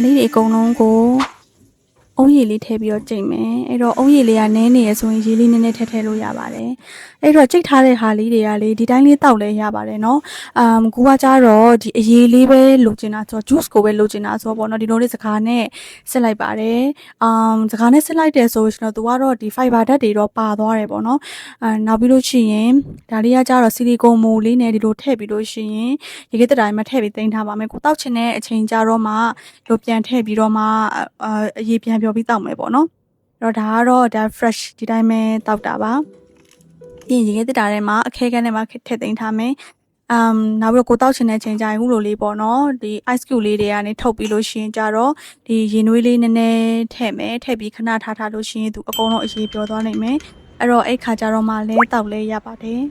လေးတွေအကုန်လုံးကိုအုံးရည်လေးထည့်ပြီးတော့ကြိတ်မယ်အဲ့တော့အုံးရည်လေးကနည်းနေရဆိုရင်ရေလေးနည်းနည်းထည့်လို့ရပါတယ်အဲ့တော့ကြိတ်ထားတဲ့ဟာလေးတွေကလေဒီတိုင်းလေးတောက်လဲရပါတယ်နော်ကူကကြတော့ဒီအရေးလေးပဲလိုချင်တာဆိုတော့ juice ကိုပဲလိုချင်တာဆိုတော့ပေါ့နော်ဒီလိုလေးစကားနဲ့စစ်လိုက်ပါတယ်စကားနဲ့စစ်လိုက်တယ်ဆိုရင်တော့သူကတော့ဒီ fiber ဓာတ်တွေတော့ပါသွားတယ်ပေါ့နော်နောက်ပြီးလို့ရှိရင်ဒါလေးကကြတော့ဆီလီကွန်မိုလေးနဲ့ဒီလိုထည့်ပြီးလို့ရှိရင်ရေခဲတက်တိုင်းမှာထည့်ပြီးတင်ထားပါမယ်ကိုတောက်ချင်တဲ့အချိန်ကြတော့မှဒီလိုပြန်ထည့်ပြီးတော့မှအရေးပြန်ပြောပြီးတောက်မယ်ပေါ့နော်အဲ့တော့ဒါကတော့ဒါ fresh ဒီတိုင်းပဲတောက်တာပါပြီးရင်ရေခဲတက်တာထဲမှာအခဲကန်းထဲမှာထည့်သိမ်းထားမယ်နောက်ပြီးတော့ကိုတောက်ချင်တဲ့အချိန်ကျရင်ခုလိုလေးပေါ့နော်ဒီ ice cube လေးတွေကနေထုတ်ပြီးလို့ရှိရင်ကြတော့ဒီရေနွေးလေးနည်းနည်းထည့်မယ်ထည့်ပြီးခဏထားလို့ရှိရင်သူအကုန်လုံးအရေးပြောသွားနိုင်မယ်အဲ့တော့အဲ့ခါကျတော့မှလဲတောက်လဲရပါတယ်